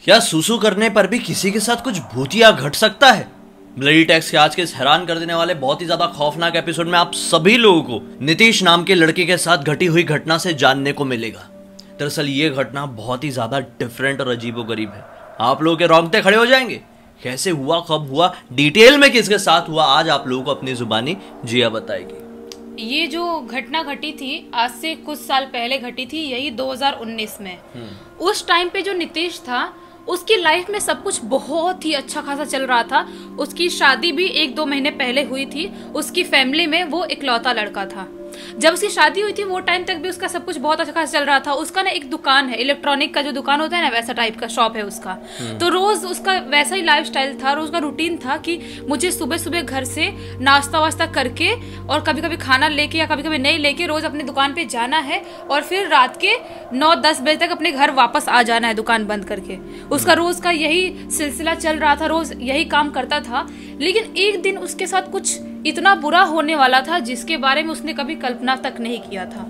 क्या सुसु करने पर भी किसी के साथ कुछ भूतिया घट सकता है? ब्लडी टैक्स के आज के इस हैरान कर देने वाले बहुत ही ज्यादा खौफनाक एपिसोड में आप सभी लोगों को नीतीश नाम के लड़के के साथ घटी हुई घटना से जानने को मिलेगा। दरअसल ये घटना बहुत ही ज्यादा डिफरेंट और अजीबोगरीब है। आप लोगों के रोंगटे खड़े हो जाएंगे। कैसे हुआ, कब हुआ, डिटेल में किसके साथ हुआ, आज आप लोगों को अपनी जुबानी जिया बताएगी। ये जो घटना घटी थी आज से कुछ साल पहले घटी थी, यही 2019 में। उस टाइम पे जो नीतीश था उसकी लाइफ में सब कुछ बहुत ही अच्छा खासा चल रहा था। उसकी शादी भी 1-2 महीने पहले हुई थी। उसकी फैमिली में वो इकलौता लड़का था। जब उसकी शादी हुई थी वो टाइम तक भी उसका सब कुछ बहुत अच्छा खासा चल रहा था। उसका ना एक दुकान है, इलेक्ट्रॉनिक का जो दुकान होता है ना, वैसा टाइप का शॉप है उसका। तो रोज उसका वैसा ही लाइफस्टाइल था, रोज का रूटीन था कि मुझे सुबह सुबह घर से नाश्ता वास्ता करके और कभी कभी खाना लेके या कभी कभी नहीं लेके रोज अपनी दुकान पे जाना है और फिर रात के 9-10 बजे तक अपने घर वापस आ जाना है दुकान बंद करके। उसका रोज का यही सिलसिला चल रहा था, रोज यही काम करता था। लेकिन एक दिन उसके साथ कुछ इतना बुरा होने वाला था जिसके बारे में उसने कभी कल्पना तक नहीं किया था।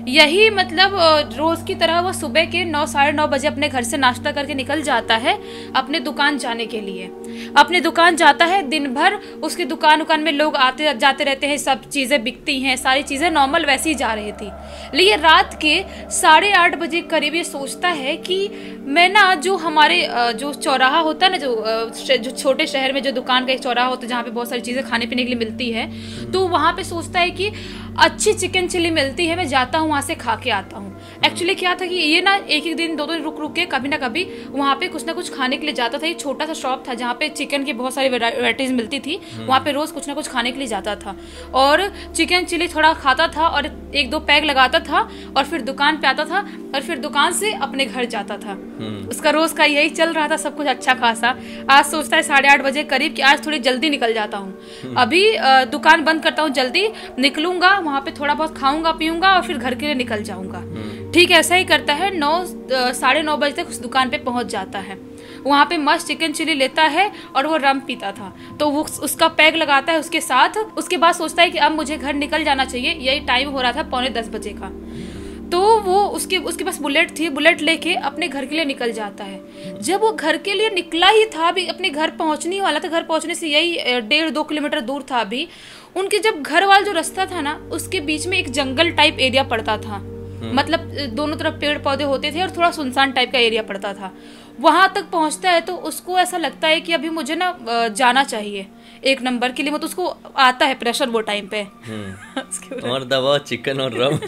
यही मतलब रोज की तरह वो सुबह के 9-9:30 बजे अपने घर से नाश्ता करके निकल जाता है अपने दुकान जाने के लिए। अपने दुकान जाता है, दिन भर उसकी दुकान में लोग आते जाते रहते हैं, सब चीज़ें बिकती हैं, सारी चीज़ें नॉर्मल वैसी ही जा रही थी। लेकिन रात के 8:30 बजे करीब ये सोचता है कि मैं ना जो हमारे जो चौराहा होता है ना, जो छोटे शहर में जो दुकान का एक चौराहा होता है जहाँ पे बहुत सारी चीज़ें खाने पीने के लिए मिलती है, तो वहाँ पे सोचता है कि अच्छी चिकन चिली मिलती है, मैं जाता हूँ वहाँ से खा के आता हूँ। एक्चुअली क्या था कि ये ना एक दिन 2 दिन रुक के कभी ना कभी वहाँ पे कुछ ना कुछ खाने के लिए जाता था। ये छोटा सा शॉप था जहाँ पे चिकन की बहुत सारी वैराइटीज मिलती थी। वहाँ पे रोज कुछ ना कुछ खाने के लिए जाता था और चिकन चिली थोड़ा खाता था और 1-2 पैग लगाता था और फिर दुकान पे आता था और फिर दुकान से अपने घर जाता था। उसका रोज का यही चल रहा था, सब कुछ अच्छा खासा। आज सोचता है 8:30 बजे करीब कि आज थोड़ी जल्दी निकल जाता हूँ, अभी दुकान बंद करता हूँ, जल्दी निकलूंगा, वहाँ पे थोड़ा बहुत खाऊंगा पीऊंगा और फिर घर के लिए निकल जाऊंगा। ठीक है, ऐसा ही करता है। 9-9:30 बजे तक उस दुकान पे पहुंच जाता है। वहाँ पे मस्त चिकन चिली लेता है और वो रम पीता था, तो वो उसका पैग लगाता है उसके साथ। उसके बाद सोचता है कि अब मुझे घर निकल जाना चाहिए। यही टाइम हो रहा था 9:45 बजे का। तो वो उसके पास बुलेट थी, बुलेट लेके अपने घर के लिए निकल जाता है। जब वो घर के लिए निकला ही था, अभी अपने घर पहुंचने वाला था, घर पहुंचने से यही 1.5-2 किलोमीटर दूर था अभी, उनके जब घर वाला जो रास्ता था ना, उसके बीच में एक जंगल टाइप एरिया पड़ता था। मतलब दोनों तरफ पेड़ पौधे होते थे और थोड़ा सुनसान टाइप का एरिया पड़ता था। वहां तक पहुंचता है तो उसको ऐसा लगता है कि अभी मुझे ना जाना चाहिए 1 नंबर के लिए। मतलब उसको आता है प्रेशर वो टाइम पे और दबाओ चिकन और रम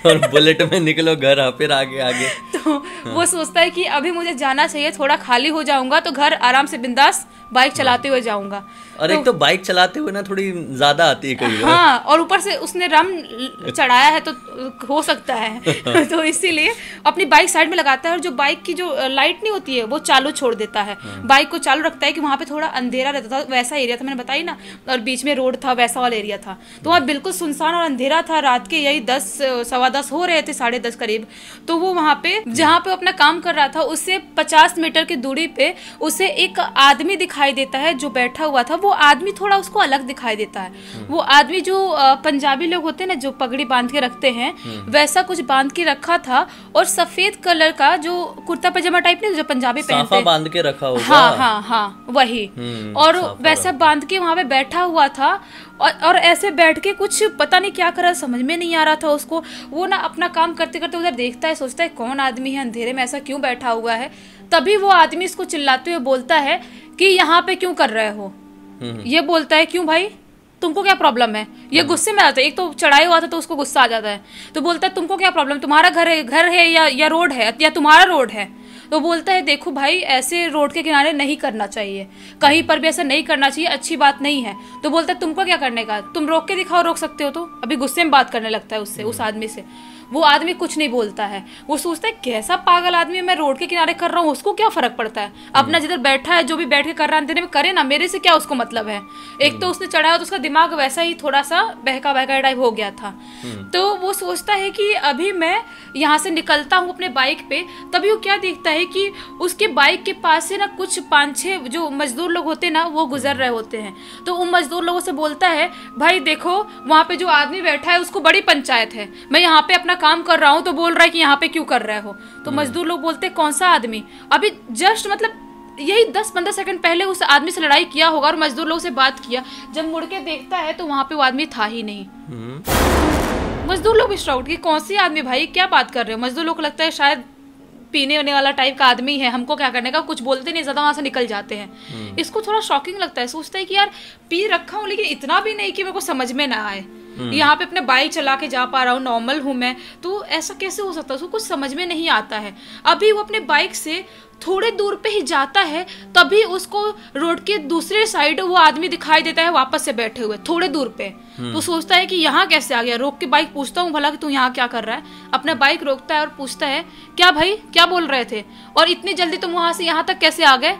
और बुलेट में निकलो घर, फिर आगे। तो वो सोचता है कि अभी मुझे जाना चाहिए, थोड़ा खाली हो जाऊंगा तो घर आराम से बिंदास बाइक चलाते हुए जाऊंगा। और एक तो बाइक चलाते हुए ना थोड़ी ज्यादा आती है कई बार। हाँ, और ऊपर से उसने रम चढ़ाया है तो हो सकता है तो इसीलिए अपनी बाइक साइड में लगाता है और जो बाइक की जो लाइट नहीं होती है वो चालू छोड़ देता है। बाइक को चालू रखता है कि वहाँ पे थोड़ा अंधेरा रहता था, वैसा एरिया था मैंने बताई ना, और बीच में रोड था, वैसा वाला एरिया था। तो वहाँ बिल्कुल सुनसान और अंधेरा था। रात के यही 10-10 हो रहे थे, 10:30 करीब। तो वो वहाँ पे जहाँ पे अपना काम कर रहा था उससे 50 मीटर की दूरी पे उसे एक आदमी दिखाई देता है जो बैठा हुआ था। वो आदमी थोड़ा उसको अलग दिखाई देता है। वो आदमी जो पंजाबी लोग होते हैं ना, जो पगड़ी बांध के रखते हैं, वैसा कुछ बांध के रखा था और सफेद कलर का जो कुर्ता पजामा टाइप नहीं जो पंजाबी पहनते हैं, बांध के रखा होगा। हाँ वही। और वैसा बांध के वहां पे बैठा हुआ था और ऐसे बैठ के कुछ पता नहीं क्या कर रहा, समझ में नहीं आ रहा था उसको। वो ना अपना काम करते करते उधर देखता है, सोचता है कौन आदमी है, अंधेरे में ऐसा क्यों बैठा हुआ है। तभी वो आदमी इसको चिल्लाते हुए बोलता है कि यहाँ पे क्यों कर रहे हो। ये बोलता है क्यों भाई, तुमको क्या प्रॉब्लम है। ये गुस्से में आता है, एक तो चढ़ाई हुआ था तो उसको गुस्सा आ जाता है। तो बोलता है तुमको क्या प्रॉब्लम, तुम्हारा घर है या रोड है या तुम्हारा रोड है। तो बोलता है देखो भाई, ऐसे रोड के किनारे नहीं करना चाहिए, कहीं पर भी ऐसा नहीं करना चाहिए, अच्छी बात नहीं है। तो बोलता है तुमको क्या करने का, तुम रोक के दिखाओ, रोक सकते हो तो। अभी गुस्से में बात करने लगता है उससे, उस आदमी से। वो आदमी कुछ नहीं बोलता है। वो सोचता है कैसा पागल आदमी है, मैं रोड के किनारे कर रहा हूँ, उसको क्या फर्क पड़ता है, अपना जिधर बैठा है जो भी बैठ के कर रहा है अंधेरे में करे ना, मेरे से क्या उसको मतलब है। एक तो उसने चढ़ाया तो उसका दिमाग वैसा ही थोड़ा सा बहका टाइप हो गया था। तो वो सोचता है कि अभी मैं यहाँ से निकलता हूँ अपने बाइक पे। तभी वो क्या देखता है कि उसके बाइक के पास से ना कुछ 5-6 जो मजदूर लोग होते हैं ना, वो गुजर रहे होते हैं। तो उन मजदूर लोगों से बोलता है भाई देखो, वहाँ पे जो आदमी बैठा है उसको बड़ी पंचायत है, मैं यहाँ पे अपना काम कर रहा हूँ तो बोल रहा है कि यहाँ पे क्यों कर रहे हो। तो मजदूर लोग बोलते हैं कौन सा आदमी, अभी जस्ट मतलब यही 10-15 सेकंड पहले उस आदमी से लड़ाई किया होगा और मजदूर लोग से बात किया। जब मुड़ के देखता है तो वहां पे वो आदमी था ही नहीं। मजदूर लोग भी शॉक्ड कि कौन सी आदमी भाई, क्या बात कर रहे हो। मजदूर लोग को लगता है शायद पीने होने वाला टाइप का आदमी है, हमको क्या करने का, कुछ बोलते नहीं, ज्यादा वहां से निकल जाते हैं। इसको थोड़ा शॉकिंग लगता है, सोचता है कि यार पी रखा हूँ लेकिन इतना भी नहीं कि मेरे को समझ में ना आए। यहाँ पे अपने बाइक चला के जा पा रहा हूँ, नॉर्मल हूँ मैं, तो ऐसा कैसे हो सकता है। उसको कुछ समझ में नहीं आता है। अभी वो अपने बाइक से थोड़े दूर पे ही जाता है, तभी उसको रोड के दूसरे साइड वो आदमी दिखाई देता है वापस से बैठे हुए थोड़े दूर पे। तो सोचता है कि यहाँ कैसे आ गया। रोक के बाइक पूछता हूँ भला कि तू यहाँ क्या कर रहा है। अपना बाइक रोकता है और पूछता है क्या भाई क्या बोल रहे थे, और इतनी जल्दी तुम वहां से यहाँ तक कैसे आ गए।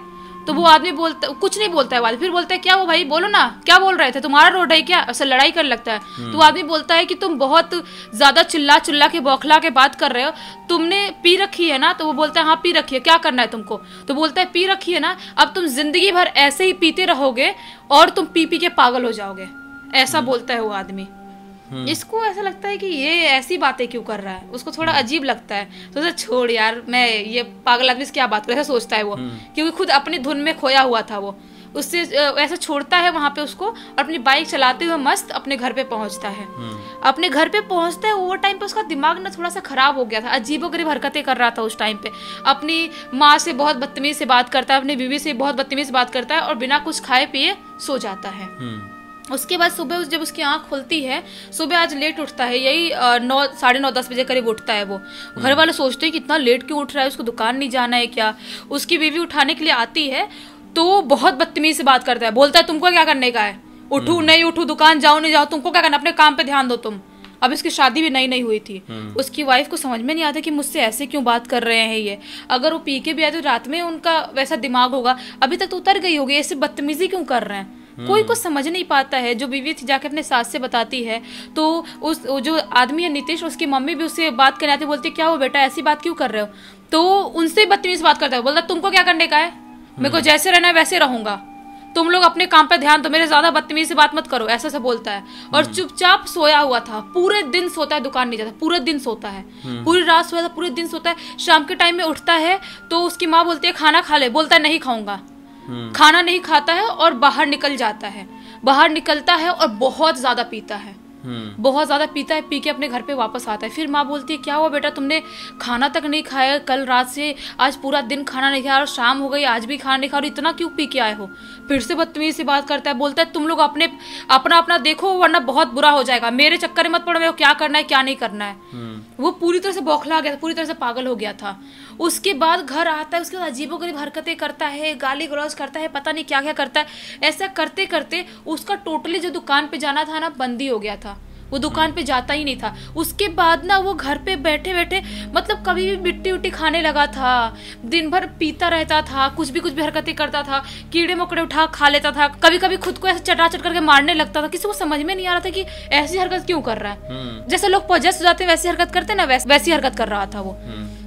तो वो आदमी बोलता, कुछ नहीं बोलता है। फिर बोलता है क्या वो भाई बोलो ना, क्या बोल रहे थे, तुम्हारा रोड है क्या, ऐसा लड़ाई कर लगता है। तो वो आदमी बोलता है कि तुम बहुत ज्यादा चिल्ला चिल्ला के बौखला के बात कर रहे हो, तुमने पी रखी है ना। तो वो बोलता है हाँ पी रखी है, क्या करना है तुमको। तो बोलता है पी रखी है ना, अब तुम जिंदगी भर ऐसे ही पीते रहोगे और तुम पी पी के पागल हो जाओगे, ऐसा बोलता है वो आदमी। इसको ऐसा लगता है कि ये ऐसी बातें क्यों कर रहा है, उसको थोड़ा अजीब लगता है। तो छोड़ यार, मैं ये पागल आदमी से क्या बात कर, ऐसा सोचता है वो, क्योंकि खुद अपनी धुन में खोया हुआ था वो। उससे ऐसा छोड़ता है वहां पे उसको और अपनी बाइक चलाते हुए मस्त अपने घर पे पहुंचता है। अपने घर पे पहुंचता है, वो टाइम पे उसका दिमाग ना थोड़ा सा खराब हो गया था, अजीबोगरीब हरकतें कर रहा था उस टाइम पे। अपनी माँ से बहुत बदतमीज से बात करता है, अपनी बीवी से बहुत बदतमीज से बात करता है और बिना कुछ खाए पिए सो जाता है। उसके बाद सुबह जब उसकी आंख खुलती है, सुबह आज लेट उठता है, यही 9, 9:30, 10 बजे करीब उठता है वो। घर वाले सोचते हैं कि इतना लेट क्यों उठ रहा है, उसको दुकान नहीं जाना है क्या। उसकी बीवी उठाने के लिए आती है तो बहुत बदतमीज से बात करता है, बोलता है तुमको क्या करने का है, उठू नहीं उठू, दुकान जाओ नहीं जाओ, तुमको क्या करना, अपने काम पे ध्यान दो तुम। अब इसकी शादी भी नई हुई थी। उसकी वाइफ को समझ में नहीं आता कि मुझसे ऐसे क्यों बात कर रहे हैं ये। अगर वो पी के भी आए तो रात में उनका वैसा दिमाग होगा, अभी तक तो उतर गई होगी, ऐसे बदतमीजी क्यों कर रहे हैं। कोई कुछ समझ नहीं पाता है। जो बीवी थी जाके अपने सास से बताती है तो उस जो आदमी है नितेश, उसकी मम्मी भी उससे बात करने आती, बोलती क्या हो बेटा ऐसी बात क्यों कर रहे हो। तो उनसे बदतमीज बात करता है, बोलता तुमको क्या करने का है, मेरे को जैसे रहना है वैसे रहूंगा, तुम लोग अपने काम पे ध्यान दो, मेरे ज्यादा बदतमीज से बात मत करो, ऐसा से बोलता है। और चुपचाप सोया हुआ था, पूरे दिन सोता है, दुकान नहीं जाता, पूरे दिन सोता है, पूरी रात सोया था, पूरे दिन सोता है। शाम के टाइम में उठता है तो उसकी माँ बोलती है खाना खा ले, बोलता है नहीं खाऊंगा। खाना नहीं खाता है और बाहर निकल जाता है। बाहर निकलता है और बहुत ज्यादा पीता है, बहुत ज्यादा पीता है। पी के अपने घर पे वापस आता है। फिर माँ बोलती है क्या हुआ बेटा, तुमने खाना तक नहीं खाया, कल रात से आज पूरा दिन खाना नहीं खाया और शाम हो गई आज भी खाना नहीं खा, और इतना क्यों पी के आए हो। फिर से बदतमीज से बात करता है, बोलता है तुम लोग अपना देखो वरना बहुत बुरा हो जाएगा, मेरे चक्कर में मत पड़ो, मेरे को क्या करना है क्या नहीं करना है। वो पूरी तरह से बौखला गया था, पूरी तरह से पागल हो गया था। उसके बाद घर आता है, उसके बाद अजीबोगरीब हरकतें करता है, गाली गलौज करता है, पता नहीं क्या क्या करता है। ऐसा करते करते उसका टोटली जो दुकान पे जाना था ना बंद ही हो गया था, वो दुकान पे जाता ही नहीं था। उसके बाद ना वो घर पे बैठे बैठे मतलब कभी भी मिट्टी उट्टी खाने लगा था, दिन भर पीता रहता था, कुछ भी हरकतें करता था, कीड़े मकोड़े उठा खा लेता था, कभी कभी खुद को ऐसे चटाचट करके मारने लगता था। किसी को समझ में नहीं आ रहा था कि ऐसी हरकत क्यों कर रहा है। जैसे लोग पॉजेस हो जाते हैं वैसी हरकत करते ना, वैसी हरकत कर रहा था वो।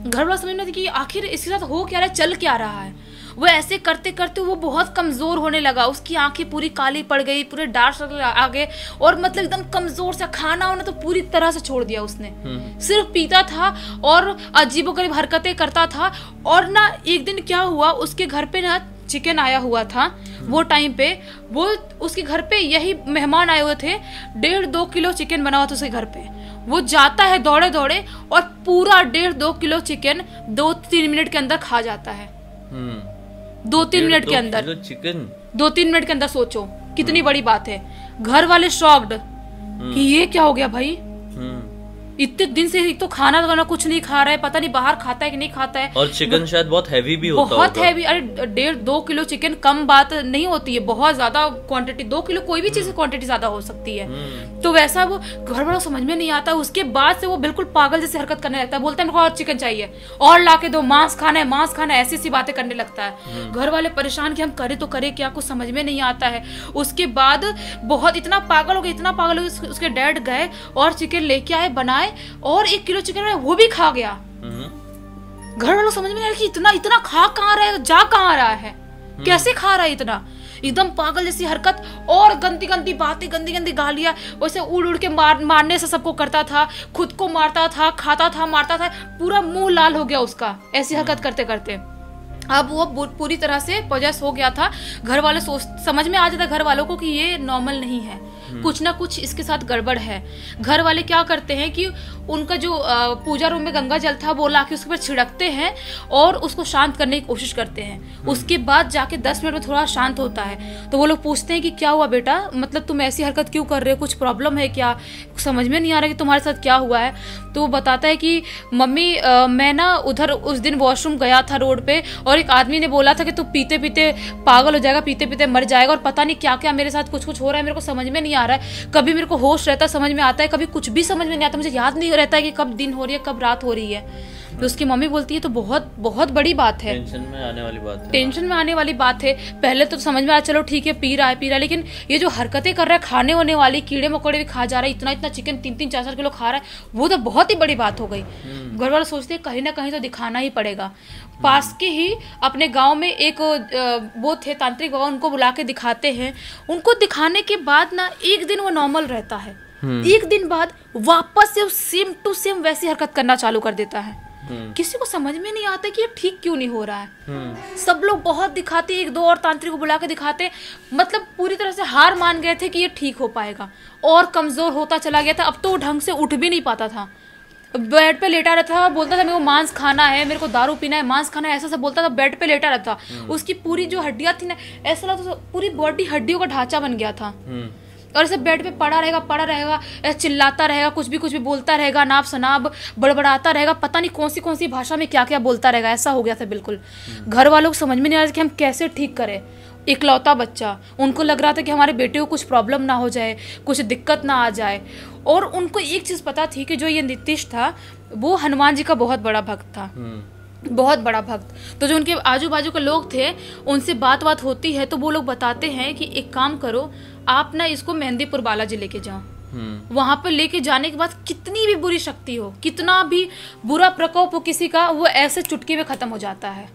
घर वाला समझ में नहीं कि आखिर इसके साथ हो क्या रहा है, चल क्या रहा है। वो ऐसे करते करते वो बहुत कमजोर होने लगा, उसकी आंखें पूरी काली पड़ गई, पूरे डार्क सर्कल आ गए और मतलब एकदम कमजोर सा। खाना वाना तो पूरी तरह से छोड़ दिया उसने, सिर्फ पीता था और अजीबोगरीब हरकतें करता था। और ना एक दिन क्या हुआ, उसके घर पे ना चिकन आया हुआ था। वो टाइम पे वो उसके घर पे यही मेहमान आए हुए थे, 1.5-2 किलो चिकन बना हुआ था उसके घर पे। वो जाता है दौड़े दौड़े और पूरा 1.5-2 किलो चिकन 2-3 मिनट के अंदर खा जाता है। 2-3 मिनट के अंदर चिकन, 2-3 मिनट के अंदर, सोचो कितनी बड़ी बात है। घर वाले शॉक्ड कि ये क्या हो गया भाई, इतने दिन से एक तो खाना वगैरह कुछ नहीं खा रहा है, पता नहीं बाहर खाता है कि नहीं खाता है। और चिकन शायद बहुत हैवी भी होता है, बहुत हैवी। अरे 1.5-2 किलो चिकन कम बात नहीं होती है, बहुत ज्यादा क्वांटिटी। 2 किलो कोई भी चीज की क्वांटिटी ज्यादा हो सकती है। तो वैसा वो घर वालों समझ में नहीं आता। उसके बाद से वो बिल्कुल पागल जैसे हरकत करने लगता है, बोलता है मेरे को और चिकन चाहिए और ला के दो, मांस खाना है मांस खाना है, ऐसी सी बातें करने लगता है। घर वाले परेशान कि हम करे तो करे क्या, कुछ समझ में नहीं आता है। उसके बाद बहुत इतना पागल हो गया, उसके डैड गए और चिकन लेके आए, बनाए और 1 किलो चिकन वो भी खा गया। घर वालों समझ में नहीं आ रहा कि इतना खा कहाँ रहा है, जा कहाँ रहा है, कैसे खा रहा है इतना। एकदम पागल जैसी हरकत, और गंदी गंदी बातें, गंदी गंदी गालियां, वैसे उड़ उड़ के मारने से सबको करता था, खुद को मारता था, खाता था, मारता था, पूरा मुंह लाल हो गया उसका ऐसी हरकत करते करते। अब वो पूरी तरह से पॉजेस हो गया था। घर वाले समझ में आ जाता घर वालों को कि ये नॉर्मल नहीं है, कुछ ना कुछ इसके साथ गड़बड़ है। घर वाले क्या करते हैं कि उनका जो पूजा रूम में गंगा जल था वो लाके उसके ऊपर छिड़कते हैं और उसको शांत करने की कोशिश करते हैं। उसके बाद जाके 10 मिनट में थोड़ा शांत होता है तो वो लोग पूछते हैं कि क्या हुआ बेटा, मतलब तुम ऐसी हरकत क्यों कर रहे हो, कुछ प्रॉब्लम है क्या, समझ में नहीं आ रहा कि तुम्हारे साथ क्या हुआ है। तो वो बताता है कि मम्मी मैं ना उधर उस दिन वॉशरूम गया था रोड पे, और एक आदमी ने बोला था कि तू पीते पीते पागल हो जाएगा, पीते पीते मर जाएगा, और पता नहीं क्या क्या मेरे साथ कुछ कुछ हो रहा है, मेरे को समझ में नहीं आ रहा है। कभी मेरे को होश रहता है, समझ में आता है, कभी कुछ भी समझ में नहीं आता, मुझे याद नहीं रहता है कि कब दिन हो रही है कब रात हो रही है। तो उसकी मम्मी बोलती है तो बहुत बहुत बड़ी बात है, टेंशन में आने वाली बात है, टेंशन में आने वाली बात है। पहले तो समझ में आया चलो ठीक है पी रहा है, लेकिन ये जो हरकतें कर रहा है, खाने होने वाली, कीड़े मकोड़े भी खा जा रहा है, इतना इतना चिकन 3-3 4-4 किलो खा रहा है, वो तो बहुत ही बड़ी बात हो गई। घर वाले सोचते हैं कहीं ना कहीं तो दिखाना ही पड़ेगा। पास के ही अपने गांव में एक वो थे तांत्रिक बाबा, उनको बुला के दिखाते हैं। उनको दिखाने के बाद ना एक दिन वो नॉर्मल रहता है, एक दिन बाद वापस से सेम टू सेम वैसी हरकत करना चालू कर देता है। किसी को समझ में नहीं आता कि ये ठीक क्यों नहीं हो रहा है। सब लोग बहुत दिखाते, 1-2 और तांत्रिक को बुला के दिखाते, मतलब पूरी तरह से हार मान गए थे कि ये ठीक हो पाएगा, और कमजोर होता चला गया था। अब तो वो ढंग से उठ भी नहीं पाता था, बेड पे लेटा रहता था, बोलता था मेरे को मांस खाना है, मेरे को दारू पीना है, मांस खाना है, ऐसा सब बोलता था, बेड पे लेटा रहता। उसकी पूरी जो हड्डियां थी ना, ऐसा लगता था पूरी बॉडी हड्डियों का ढांचा बन गया था, और ऐसे बेड पे पड़ा रहेगा, ऐसे चिल्लाता रहेगा, कुछ भी बोलता रहेगा, नाप शनाप बड़बड़ाता रहेगा, पता नहीं कौन सी भाषा में क्या क्या बोलता रहेगा, ऐसा हो गया था बिल्कुल। घर वालों को समझ में नहीं आ रहा कि हम कैसे ठीक करें। इकलौता बच्चा, उनको लग रहा था कि हमारे बेटे को कुछ प्रॉब्लम ना हो जाए, कुछ दिक्कत ना आ जाए। और उनको एक चीज पता थी कि जो ये नीतीश था वो हनुमान जी का बहुत बड़ा भक्त था, बहुत बड़ा भक्त। तो जो उनके आजू बाजू के लोग थे उनसे बात होती है तो वो लोग बताते हैं कि एक काम करो, आप ना इसको मेहंदीपुर बालाजी लेके जाओ। वहां पर लेके जाने के बाद कितनी भी बुरी शक्ति हो, कितना भी बुरा प्रकोप हो किसी का, वो ऐसे चुटकी में खत्म हो जाता है।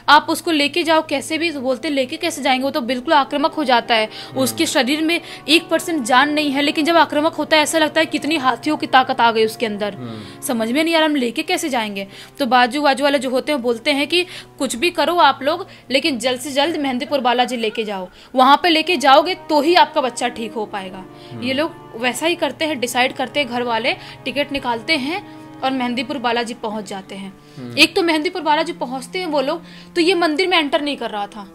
आप उसको लेके जाओ कैसे भी, तो बोलते लेके कैसे जाएंगे, वो तो बिल्कुल आक्रामक हो जाता है, उसके शरीर में 1% जान नहीं है, लेकिन जब आक्रामक होता है ऐसा लगता है कितनी हाथियों की ताकत आ गई उसके अंदर। समझ में नहीं आ रहा हम लेके कैसे जाएंगे। तो बाजू वाले जो होते हैं बोलते हैं कि कुछ भी करो आप लोग, लेकिन जल्द से जल्द मेहंदीपुर बालाजी लेके जाओ, वहां पे लेके जाओगे तो ही आपका बच्चा ठीक हो पाएगा। ये लोग वैसा ही करते हैं, डिसाइड करते हैं, घर वाले टिकट निकालते हैं और मेहंदीपुर बालाजी पहुंच जाते हैं। एक तो मेहंदीपुर बालाजी पहुंचते हैं वो लोग, तो ये मंदिर में एंटर नहीं कर रहा था,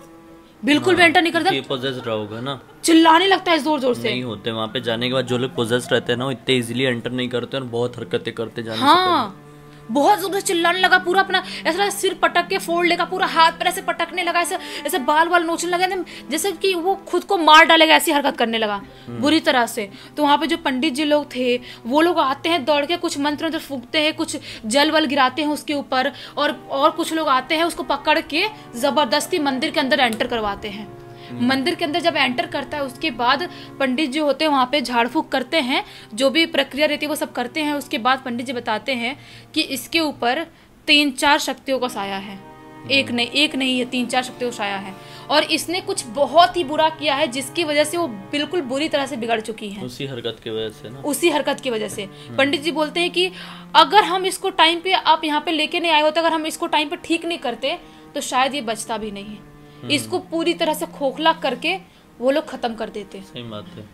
बिल्कुल भी एंटर नहीं करता, पोजेस्ड होगा ना, चिल्लाने लगता है जोर जोर से। नहीं होते वहाँ पे जाने के बाद जो लोग पोजेस्ड रहते हैं ना, वो इतने इजीली एंटर नहीं करते और बहुत हरकतें करते जाने से पहले। बहुत जोर से चिल्लाने लगा, पूरा अपना ऐसा सिर पटक के फोड़ लेगा, पूरा हाथ पर ऐसे पटकने लगा, ऐसे बाल नोचने लगा, जैसे कि वो खुद को मार डालेगा, ऐसी हरकत करने लगा बुरी तरह से। तो वहाँ पे जो पंडित जी लोग थे वो लोग आते हैं दौड़ के, कुछ मंत्र फूकते हैं, कुछ जल वल गिराते हैं उसके ऊपर, और कुछ लोग आते हैं उसको पकड़ के जबरदस्ती मंदिर के अंदर एंटर करवाते हैं। मंदिर के अंदर जब एंटर करता है उसके बाद पंडित जी होते हैं वहाँ पे झाड़ फूक करते हैं, जो भी प्रक्रिया रहती है वो सब करते हैं। उसके बाद पंडित जी बताते हैं कि इसके ऊपर 3-4 शक्तियों का साया है, एक नहीं है, 3-4 शक्तियों का साया है, और इसने कुछ बहुत ही बुरा किया है जिसकी वजह से वो बिल्कुल बुरी तरह से बिगड़ चुकी है, उसी हरकत की वजह से ना, उसी हरकत की वजह से। पंडित जी बोलते हैं कि अगर हम इसको टाइम पे आप यहाँ पे लेके नहीं आए होते, अगर हम इसको टाइम पे ठीक नहीं करते तो शायद ये बचता भी नहीं है। इसको पूरी तरह से खोखला करके वो लोग खत्म कर देते। सही बात है।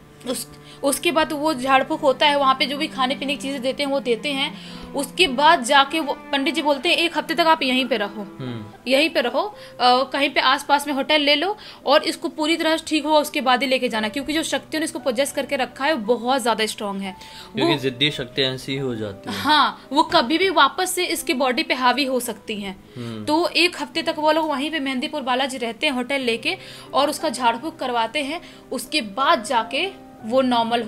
उसके बाद वो झाड़ फूक होता है, वहाँ पे जो भी खाने पीने की चीजें देते हैं वो देते हैं। उसके बाद जाके वो पंडित जी बोलते हैं 1 हफ्ते तक आप यहीं पे रहो, कहीं पे आसपास में होटल ले लो, और इसको पूरी तरह से ठीक हुआ उसके बाद ही लेके जाना, क्योंकि जो शक्तियों ने इसको पोजेस करके रखा है वो बहुत ज्यादा स्ट्रांग है, क्योंकि जिद्दी शक्तियां ऐसी ही हो जाती है। हाँ, वो कभी भी वापस से इसके बॉडी पे हावी हो सकती हैं। तो 1 हफ्ते तक वो लोग वहीं पे मेहंदीपुर बालाजी रहते हैं होटल लेके, और उसका झाड़ फूक करवाते हैं। उसके बाद जाके वो नॉर्मल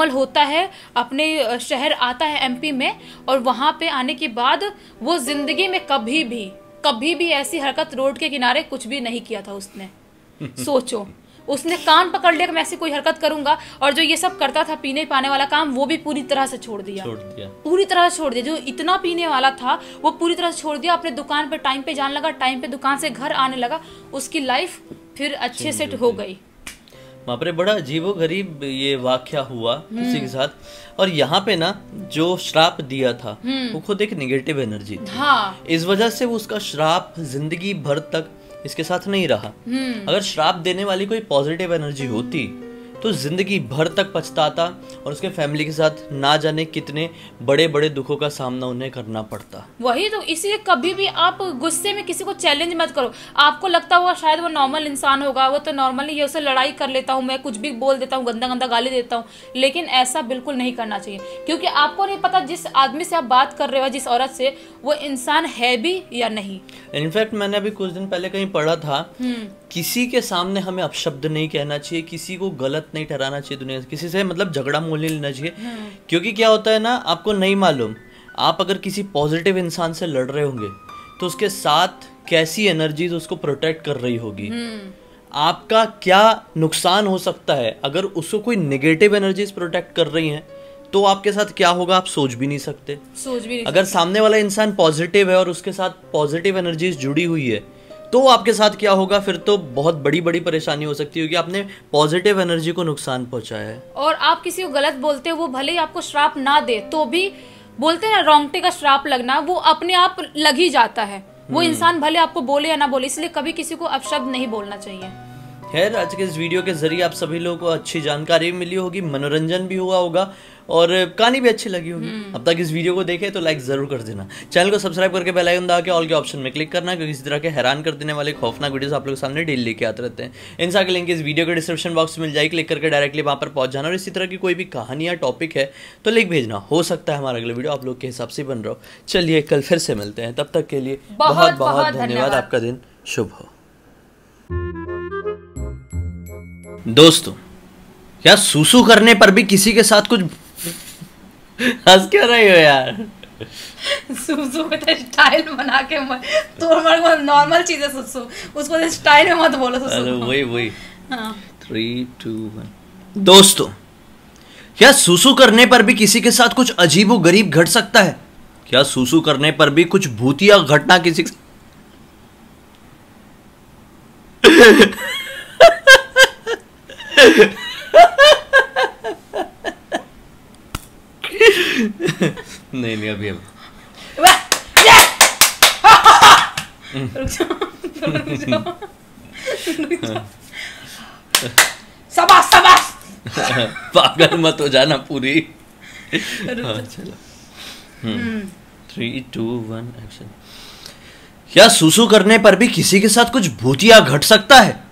होता है, अपने शहर आता है एमपी में, और वहां पे आने के बाद वो जिंदगी में कभी भी ऐसी हरकत रोड के किनारे कुछ भी नहीं किया था उसने। सोचो, उसने कान पकड़ लिया कि मैं ऐसी कोई हरकत करूंगा, और जो ये सब करता था पीने पाने वाला काम वो भी पूरी तरह से छोड़ दिया। पूरी तरह से छोड़ दिया। जो इतना पीने वाला था वो पूरी तरह से छोड़ दिया। अपने दुकान पे टाइम पे जाने लगा, टाइम पे दुकान से घर आने लगा। उसकी लाइफ फिर अच्छे से हो गई। वहाँ पर बड़ा अजीबो गरीब ये वाक्या हुआ किसी के साथ। और यहाँ पे ना जो श्राप दिया था वो खुद एक निगेटिव एनर्जी थी। हाँ। इस वजह से वो उसका श्राप जिंदगी भर तक इसके साथ नहीं रहा। अगर श्राप देने वाली कोई पॉजिटिव एनर्जी होती तो जिंदगी भर तक पछताता और उसके फैमिली के साथ ना जाने कितने बड़े बड़े दुखों का सामना उन्हें करना पड़ता। वही तो, इसलिए कभी भी आप गुस्से में किसी को चैलेंज मत करो। आपको लगता होगा शायद वो नॉर्मल इंसान होगा, वो तो नॉर्मली ये उससे लड़ाई कर लेता हूँ, मैं कुछ भी बोल देता हूँ, गंदा गंदा गाली देता हूँ, लेकिन ऐसा बिल्कुल नहीं करना चाहिए। क्योंकि आपको नहीं पता जिस आदमी से आप बात कर रहे हो, जिस औरत से, वो इंसान है भी या नहीं। इनफैक्ट मैंने अभी कुछ दिन पहले कहीं पढ़ा था, किसी के सामने हमें अपशब्द नहीं कहना चाहिए, किसी को गलत नहीं ठहराना चाहिए, दुनिया किसी से मतलब झगड़ा मोल नहीं लेना चाहिए। क्योंकि क्या होता है ना, आपको नहीं मालूम, आप अगर किसी पॉजिटिव इंसान से लड़ रहे होंगे तो उसके साथ कैसी एनर्जीज उसको प्रोटेक्ट कर रही होगी, आपका क्या नुकसान हो सकता है। अगर उसको कोई नेगेटिव एनर्जीज प्रोटेक्ट कर रही हैं तो आपके साथ क्या होगा आप सोच भी नहीं सकते। अगर सामने वाला इंसान पॉजिटिव है और उसके साथ पॉजिटिव एनर्जीज जुड़ी हुई है तो आपके साथ क्या होगा, फिर तो बहुत बड़ी बड़ी परेशानी हो सकती है क्योंकि आपने पॉजिटिव एनर्जी को नुकसान पहुंचाया है। और आप किसी को गलत बोलते हो, वो भले ही आपको श्राप ना दे तो भी बोलते हैं ना, रोंगटे का श्राप लगना, वो अपने आप लग ही जाता है। वो इंसान भले आपको बोले या ना बोले, इसलिए कभी किसी को अपशब्द नहीं बोलना चाहिए। खैर, आज के इस वीडियो के जरिए आप सभी लोगों को अच्छी जानकारी भी मिली होगी, मनोरंजन भी हुआ होगा और कहानी भी अच्छी लगी होगी। अब तक इस वीडियो को देखे तो लाइक जरूर कर देना, चैनल को सब्सक्राइब करके बेल आइकन दबा के ऑल के ऑप्शन में क्लिक करना, क्योंकि इसी तरह के हैरान कर देने वाले खौफनाक वीडियोस आप लोग के सामने डेली लेके आते रहते हैं। इन सारे लिंक इस वीडियो के डिस्क्रिप्शन बॉक्स में मिल जाएगी, क्लिक करके डायरेक्टली वहां पर पहुंच जाना। और इसी तरह की कोई भी कहानी या टॉपिक है तो लिख भेजना, हो सकता है हमारा अगला वीडियो आप लोग के हिसाब से बन रहा हो। चलिए कल फिर से मिलते हैं, तब तक के लिए बहुत बहुत धन्यवाद। आपका दिन शुभ हो। दोस्तों, क्या सूसू करने पर भी किसी के साथ कुछ हंस क्यों रही हो यार? सूसू को तो स्टाइल बना के तो हमारे नॉर्मल चीज है सूसू, उसको स्टाइल में मत बोलो सूसू। अरे वही 3 2 1। दोस्तों, क्या सूसू करने पर भी किसी के साथ कुछ अजीबो गरीब घट सकता है? क्या सूसू करने पर भी कुछ भूतिया घटना किसी नहीं अभी शाबाश शाबाश। पागल मत हो जाना पूरी। चलो 3 2 1 एक्शन। क्या सूसू करने पर भी किसी के साथ कुछ भूतिया घट सकता है?